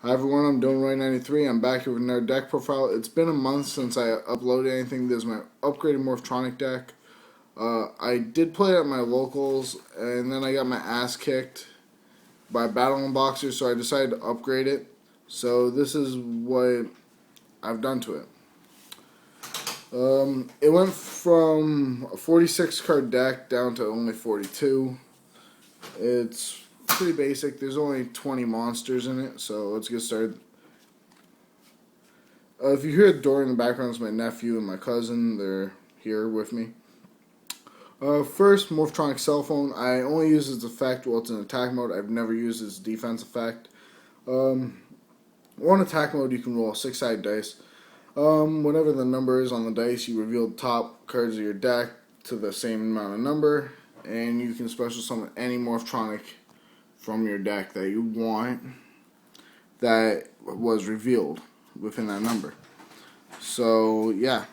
Hi everyone, I'm doing Roy93. I'm back here with another deck profile. It's been a month since I uploaded anything. This is my upgraded morphtronic deck. I did play it at my locals, and then I got my ass kicked by Battle Unboxers, so I decided to upgrade it. So this is what I've done to it. It went from a 46 card deck down to only 42. It's pretty basic. There's only 20 monsters in it, so let's get started. If you hear a door in the background, it's my nephew and my cousin. They're here with me. First, morphtronic cell phone. I only use its effect while it's in attack mode. I've never used its defense effect. One attack mode, you can roll a 6-sided dice. Whatever the number is on the dice, you reveal the top cards of your deck to the same amount of number, and you can special summon any morphtronic from your deck that you want that was revealed within that number. So yeah,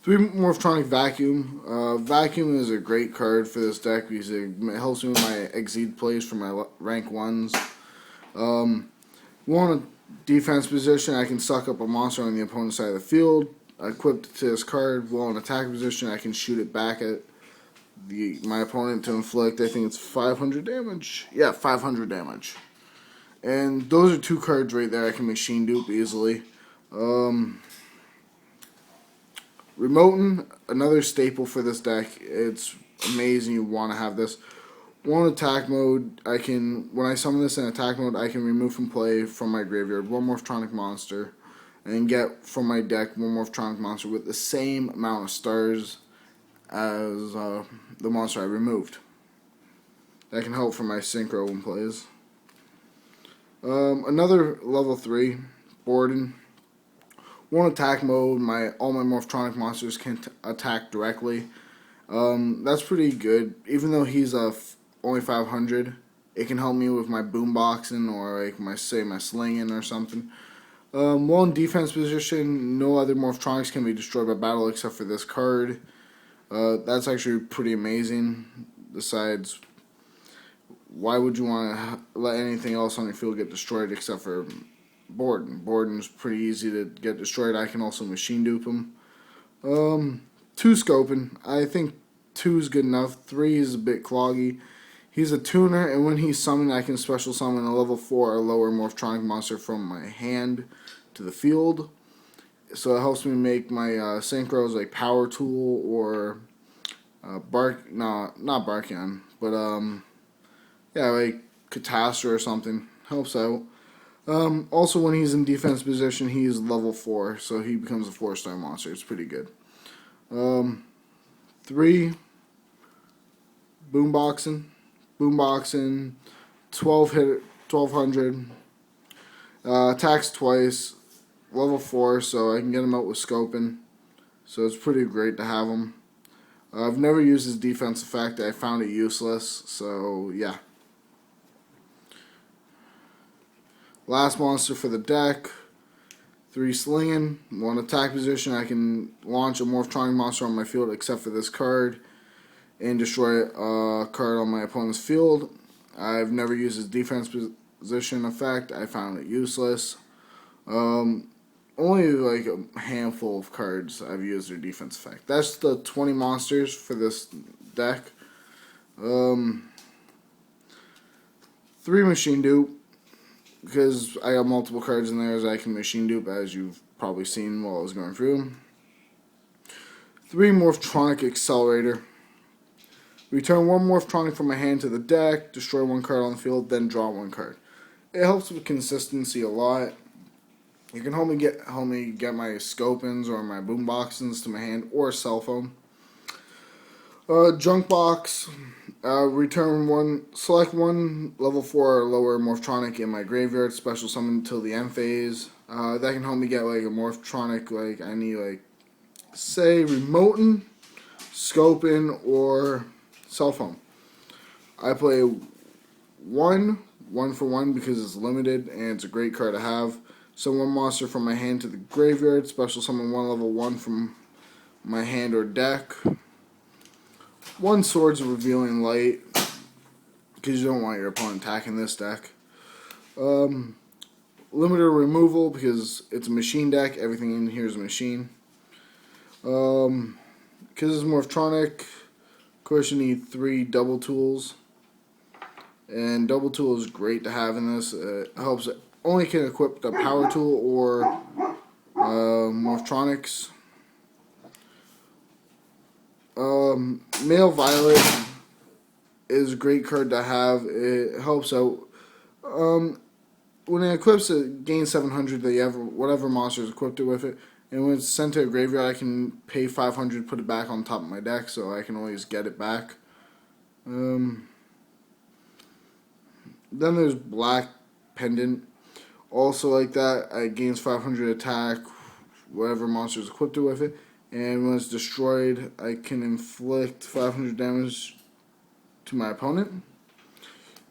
3 morphtronic vacuum. Vacuum is a great card for this deck because it helps me with my exceed plays for my rank 1s. While in a defense position, I can suck up a monster on the opponent's side of the field. Equipped it to this card. While in attack position, I can shoot it back at my opponent to inflict, I think it's 500 damage. Yeah, 500 damage. And those are 2 cards right there I can machine dupe easily. Remotin, another staple for this deck. It's amazing. You want to have this. One attack mode, when I summon this in attack mode, I can remove from play from my graveyard 1 morphtronic monster and get from my deck 1 morphtronic monster with the same amount of stars as the monster I removed. That can help for my synchro when plays. Another level 3, Borden. 1 attack mode, all my morphtronic monsters can attack directly. That's pretty good. Even though he's only 500, it can help me with my boomboxing or like my slinging or something. While in defense position, no other morphtronics can be destroyed by battle except for this card. That's actually pretty amazing. Besides, why would you want to let anything else on your field get destroyed except for Borden? Borden's pretty easy to get destroyed. I can also machine dupe him. 2 scoping. I think 2 is good enough. 3 is a bit cloggy. He's a tuner, and when he's summoned, I can special summon a level 4 or lower morphtronic monster from my hand to the field. So it helps me make my synchros like Power Tool or not Barkion, but yeah, like Catastrophe or something. Helps out. Also, when he's in defense position, he's level 4, so he becomes a 4-star monster. It's pretty good. 3 boomboxing. Boomboxing, 1200. Attacks twice. Level 4, so I can get him out with scoping. So it's pretty great to have him. I've never used his defense effect. I found it useless, so yeah. Last monster for the deck. 3 slinging. 1 attack position. I can launch a morphtronic monster on my field except for this card and destroy a card on my opponent's field. I've never used his defense position effect. I found it useless. Only like a handful of cards I've used their defense effect. That's the 20 monsters for this deck. 3 machine dupe, because I got multiple cards in there as I can machine dupe, as you've probably seen while I was going through. 3 morphtronic accelerator. Return 1 morphtronic from my hand to the deck, destroy 1 card on the field, then draw 1 card. It helps with consistency a lot. You can help me get my scopins or my boomboxins to my hand or cell phone. Junk box. Select 1 level 4 or lower morphtronic in my graveyard. Special summon until the end phase. That can help me get like a morphtronic. Like I need say Remotin, Scopin, or cell phone. I play 1 for 1 because it's limited and it's a great card to have. So 1 monster from my hand to the graveyard. Special summon 1 level 1 from my hand or deck. 1 Swords of Revealing Light. because you don't want your opponent attacking this deck. Limiter removal, because it's a machine deck. Everything in here is a machine. Because it's morphtronic, of course you need 3 double tools. And double tool is great to have in this. It helps. Only can equip the power tool or morphtronics. Male Violet is a great card to have. It helps out. When it equips, it gains 700 that you have, whatever monster is equipped it with it. And when it's sent to a graveyard, I can pay 500, put it back on top of my deck, so I can always get it back. Then there's Black Pendant. Also like that, it gains 500 attack, whatever monster is equipped it with it. And when it's destroyed, I can inflict 500 damage to my opponent.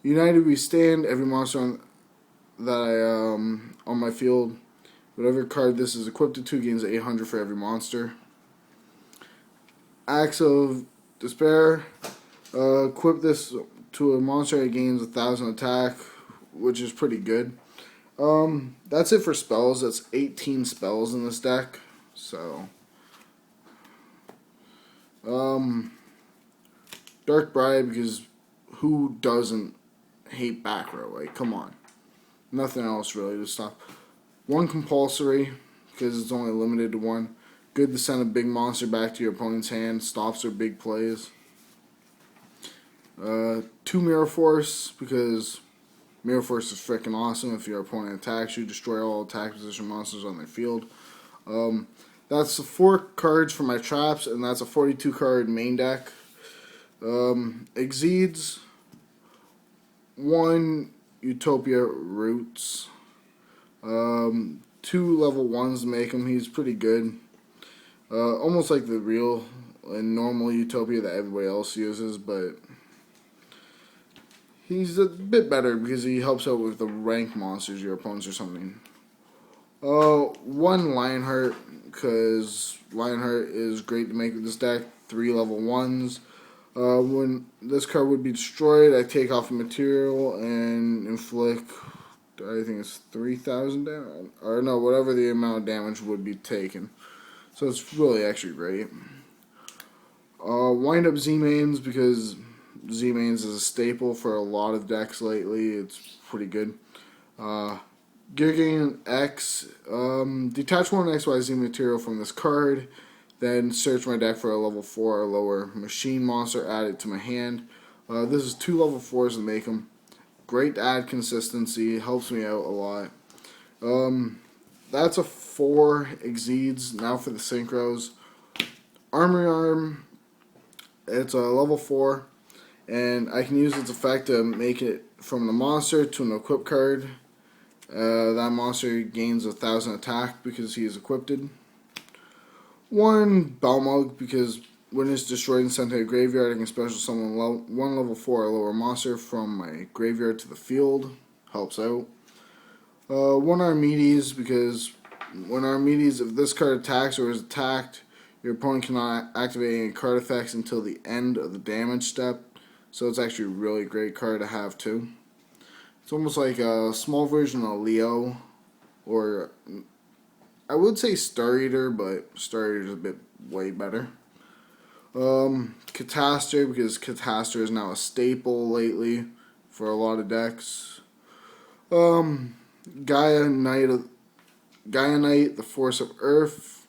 United We Stand. Every monster on my field, whatever card this is equipped to, gains 800 for every monster. Axe of Despair. Equip this to a monster, it gains 1,000 attack, which is pretty good. That's it for spells. That's 18 spells in this deck. So, Dark Bride, because who doesn't hate back row? Like, come on. Nothing else really to stop. 1 compulsory, because it's only limited to 1. Good to send a big monster back to your opponent's hand. Stops their big plays. 2 Mirror Force, because Mirror Force is freaking awesome. If your opponent attacks you, destroy all attack position monsters on their field. That's 4 cards for my traps, and that's a 42 card main deck. Exceeds 1 Utopia Roots. 2 level 1s to make him. He's pretty good. Almost like the real and normal Utopia that everybody else uses, but he's a bit better because he helps out with the rank monsters your opponents or something. 1 Lionheart, because Lionheart is great to make with this deck. 3 level 1s. When this card would be destroyed, I take off a material and inflict, I think it's 3,000 damage, or no, whatever the amount of damage would be taken. So it's really actually great. Wind up Z-Mains, because Z-Mains is a staple for a lot of decks lately. It's pretty good. Gear Gain X, detach 1 XYZ material from this card, then search my deck for a level 4 or lower machine monster, add it to my hand. This is 2 level 4s to make them. Great to add consistency, helps me out a lot. That's a 4 Exceeds. Now for the synchros. Armory Arm, it's a level 4, and I can use its effect to make it from the monster to an equip card. That monster gains 1,000 attack because he is equipped. 1 Balmug, because when it's destroyed and sent to a graveyard, I can special summon 1 level 4 or lower monster from my graveyard to the field. Helps out. 1 Armides, because when Armides, if this card attacks or is attacked, your opponent cannot activate any card effects until the end of the damage step. So it's actually a really great card to have too. It's almost like a small version of Leo, or I would say Star Eater, but Star Eater is a bit way better. Catastor, because Catastor is now a staple lately for a lot of decks. Gaia Knight, the Force of Earth.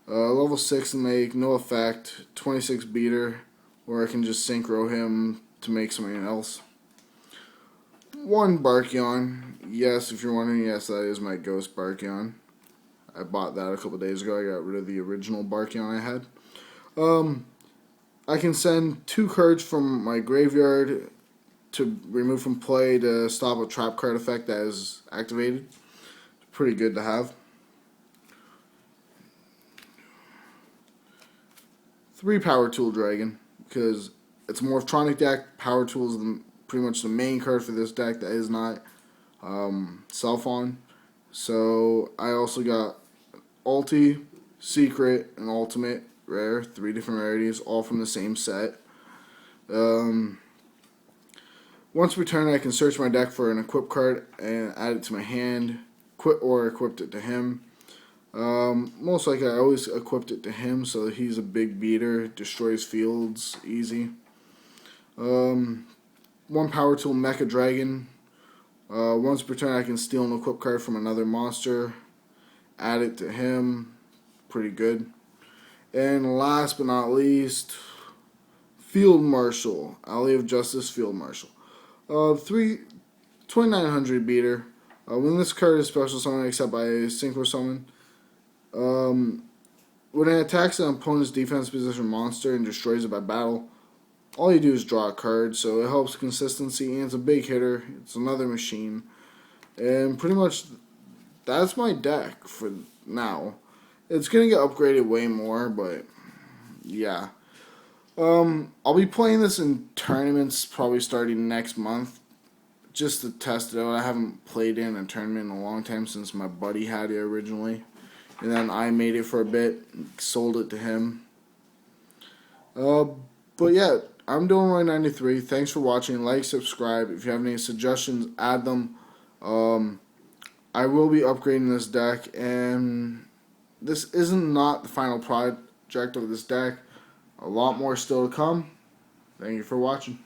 Level 6 to make, no effect. 26 beater, or I can just synchro him to make something else. 1 Barkion. Yes, if you're wondering, yes, that is my Ghost Barkion. I bought that a couple days ago. I got rid of the original Barkion I had. I can send 2 cards from my graveyard to remove from play to stop a trap card effect that is activated. It's pretty good to have. 3 Power Tool Dragon, because it's a morphtronic deck. Power Tool is pretty much the main card for this deck that is not self-on. So I also got Ulti, Secret, and Ultimate Rare. 3 different rarities, all from the same set. 1 Once per turn, I can search my deck for an equip card and add it to my hand, or equipped it to him. Most likely, I always equipped it to him, so he's a big beater, destroys fields easy. One power tool, Mecha Dragon. Once per turn, I can steal an equip card from another monster, add it to him. Pretty good. And last but not least, Field Marshal, Alley of Justice Field Marshal. 2900 beater. When this card is special summon except by a synchro summon, when it attacks an opponent's defense position monster and destroys it by battle, all you do is draw a card, so it helps consistency, and it's a big hitter. It's another machine. And pretty much that's my deck for now. It's going to get upgraded way more, but yeah. I'll be playing this in tournaments probably starting next month, just to test it out. I haven't played in a tournament in a long time since my buddy had it originally. And then I made it for a bit, sold it to him. But yeah, I'm doing Roy 93. Thanks for watching. Like, subscribe. If you have any suggestions, add them. I will be upgrading this deck, and this isn't not the final project of this deck. A lot more still to come. Thank you for watching.